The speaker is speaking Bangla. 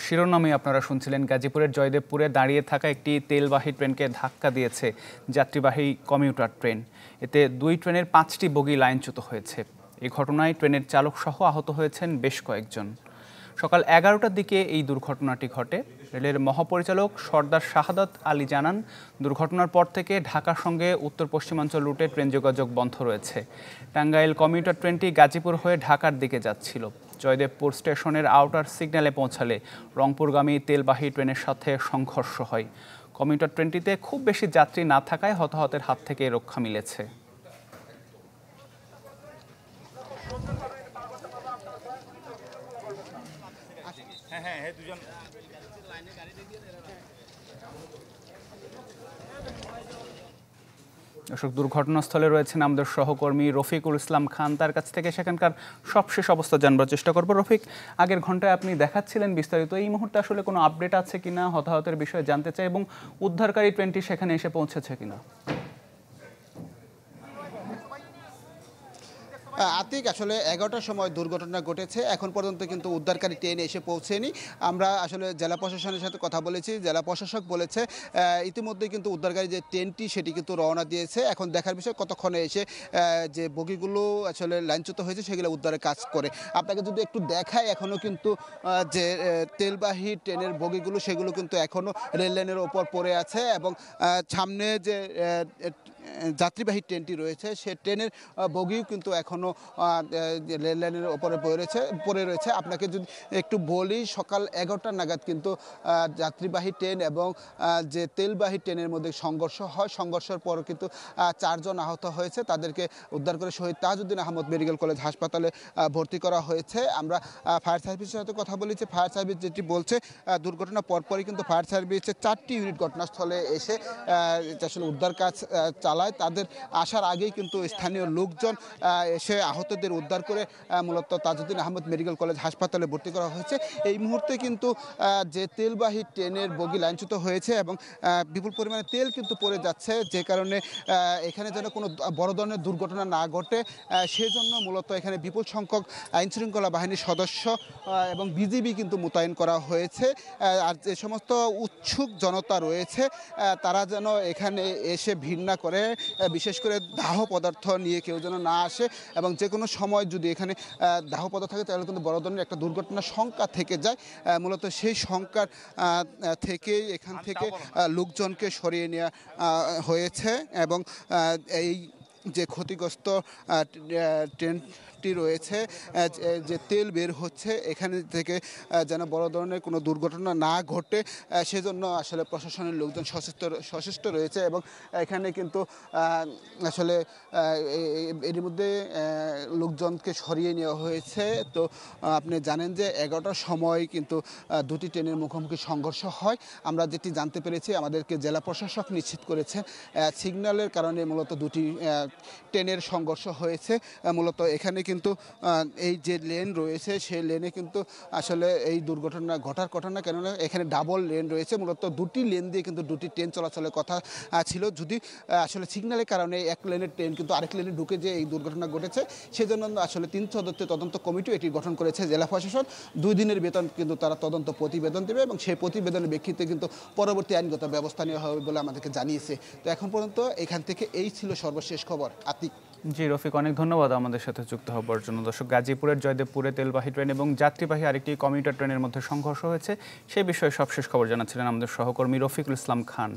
শিরোনামে আপনারা শুনছিলেন গাজীপুরের জয়দেবপুরে দাঁড়িয়ে থাকা একটি তেলবাহী ট্রেনকে ধাক্কা দিয়েছে যাত্রীবাহী কমিউটার ট্রেন। এতে দুই ট্রেনের 5টি বগি লাইনচ্যুত হয়েছে। এই ঘটনায় ট্রেনের চালক সহ আহত হয়েছেন বেশ কয়েকজন। সকাল 11টার দিকে এই দুর্ঘটনাটি ঘটে। রেলের মহাপরিচালক সর্দার শাহাদাত আলী জানান, দুর্ঘটনার পর থেকে ঢাকার সঙ্গে উত্তর পশ্চিমাঞ্চল রুটে ট্রেন যোগাযোগ বন্ধ রয়েছে। টাঙ্গাইল কমিউটার ট্রেনটি গাজীপুর হয়ে ঢাকার দিকে যাচ্ছিল। জয়দেবপুর স্টেশনের আউটার সিগন্যালে পৌঁছালে রংপুরগামী তেলবাহী ট্রেনের সাথে সংঘর্ষ হয়। কমিউটার ট্রেনটিতে খুব বেশি যাত্রী না থাকায় হতাহতের হাত থেকে রক্ষা মিলেছে। দর্শক, দুর্ঘটনাস্থলে রয়েছেন আমাদের সহকর্মী রফিকুল ইসলাম খান। তার কাছ থেকে সেখানকার সবশেষ অবস্থা জানবার চেষ্টা করব। রফিক, আগের ঘন্টায় আপনি দেখাচ্ছিলেন বিস্তারিত, এই মুহূর্তে আসলে কোনো আপডেট আছে কিনা হতাহতের বিষয়ে জানতে চাই, এবং উদ্ধারকারী ট্রেনটি সেখানে এসে পৌঁছেছে কিনা? আতিক, আসলে 11টার সময় দুর্ঘটনা ঘটেছে। এখন পর্যন্ত কিন্তু উদ্ধারকারী ট্রেন এসে পৌঁছেনি। আমরা আসলে জেলা প্রশাসনের সাথে কথা বলেছি। জেলা প্রশাসক বলেছে ইতিমধ্যে কিন্তু উদ্ধারকারী যে ট্রেনটি সেটি কিন্তু রওনা দিয়েছে। এখন দেখার বিষয় কতক্ষণে এসে যে বগিগুলো আসলে লাইনচ্যুত হয়েছে সেগুলো উদ্ধারের কাজ করে। আপনাকে যদি একটু দেখায়, এখনও কিন্তু যে তেলবাহী ট্রেনের বগিগুলো সেগুলো কিন্তু এখনও রেল লাইনের ওপর পড়ে আছে, এবং সামনে যে যাত্রীবাহী ট্রেনটি রয়েছে সে ট্রেনের বগিও কিন্তু এখনও রেল লাইনের ওপরে পড়ে রয়েছে। আপনাকে যদি একটু বলি, সকাল 11টা নাগাদ কিন্তু যাত্রীবাহী ট্রেন এবং যে তেলবাহী ট্রেনের মধ্যে সংঘর্ষ হয়। সংঘর্ষের পর কিন্তু 4 জন আহত হয়েছে। তাদেরকে উদ্ধার করে শহীদ তাজউদ্দিন আহমদ মেডিকেল কলেজ হাসপাতালে ভর্তি করা হয়েছে। আমরা ফায়ার সার্ভিসের সাথে কথা বলেছি। ফায়ার সার্ভিস যেটি বলছে, দুর্ঘটনার পরপরই কিন্তু ফায়ার সার্ভিসের 4টি ইউনিট ঘটনাস্থলে এসে আসলে উদ্ধার কাজ চালায়। তাদের আসার আগেই কিন্তু স্থানীয় লোকজন এসে আহতদের উদ্ধার করে মূলত তাজউদ্দিন আহমদ মেডিকেল কলেজ হাসপাতালে ভর্তি করা হয়েছে। এই মুহূর্তে কিন্তু যে তেলবাহী ট্রেনের বগি লাইনচ্যুত হয়েছে এবং বিপুল পরিমাণে তেল কিন্তু পড়ে যাচ্ছে, যে কারণে এখানে যেন কোনো বড় ধরনের দুর্ঘটনা না ঘটে সেজন্য মূলত এখানে বিপুল সংখ্যক আইনশৃঙ্খলা বাহিনীর সদস্য এবং বিজিবি কিন্তু মোতায়েন করা হয়েছে। আর যে সমস্ত উৎসুক জনতা রয়েছে তারা যেন এখানে এসে ভিড় না করে, বিশেষ করে দাহ পদার্থ নিয়ে কেউ যেন না আসে, এবং যে কোনো সময় যদি এখানে দাহ পদার্থ থাকে তাহলে কিন্তু বড় ধরনের একটা দুর্ঘটনার শঙ্কা থেকে যায়। মূলত সেই শঙ্কার থেকেই এখান থেকে লোকজনকে সরিয়ে নেওয়া হয়েছে, এবং এই যে ক্ষতিগ্রস্ত ট্রেনটি রয়েছে, যে তেল বের হচ্ছে এখানে থেকে যেন বড় ধরনের কোনো দুর্ঘটনা না ঘটে সেজন্য আসলে প্রশাসনের লোকজন সচেষ্ট রয়েছে, এবং এখানে কিন্তু আসলে এর মধ্যে লোকজনকে সরিয়ে নেওয়া হয়েছে। তো আপনি জানেন যে 11টার সময় কিন্তু দুটি ট্রেনের মুখোমুখি সংঘর্ষ হয়। আমরা যেটি জানতে পেরেছি, আমাদেরকে জেলা প্রশাসক নিশ্চিত করেছেন সিগন্যালের কারণে মূলত দুটি ট্রেনের সংঘর্ষ হয়েছে। মূলত এখানে কিন্তু এই যে লেন রয়েছে সেই লেনে কিন্তু আসলে এই দুর্ঘটনা ঘটার কথা না, কেননা এখানে ডাবল লেন রয়েছে। মূলত দুটি লেন দিয়ে কিন্তু দুটি ট্রেন চলাচলের কথা ছিল। যদি আসলে সিগন্যালের কারণে এক লেনের ট্রেন কিন্তু আরেক লেনে ঢুকে যে এই দুর্ঘটনা ঘটেছে, সেজন্য আসলে 3 সদস্যের তদন্ত কমিটি এটি গঠন করেছে জেলা প্রশাসন। 2 দিনের বেতন কিন্তু তারা তদন্ত প্রতিবেদন দেবে, এবং সেই প্রতিবেদনের প্রেক্ষিতে কিন্তু পরবর্তী আইনগত ব্যবস্থা নেওয়া হবে বলে আমাদেরকে জানিয়েছে। তো এখন পর্যন্ত এখান থেকে এই ছিল সর্বশেষ খবর। আতিক। জি রফিক, অনেক ধন্যবাদ আমাদের সাথে যুক্ত হবার জন্য। দর্শক, গাজীপুরের জয়দেবপুরে তেলবাহী ট্রেন এবং যাত্রীবাহী আরেকটি কমিউটার ট্রেনের মধ্যে সংঘর্ষ হয়েছে, সে বিষয়ে সবশেষ খবর জানাচ্ছিলেন আমাদের সহকর্মী রফিকুল ইসলাম খান।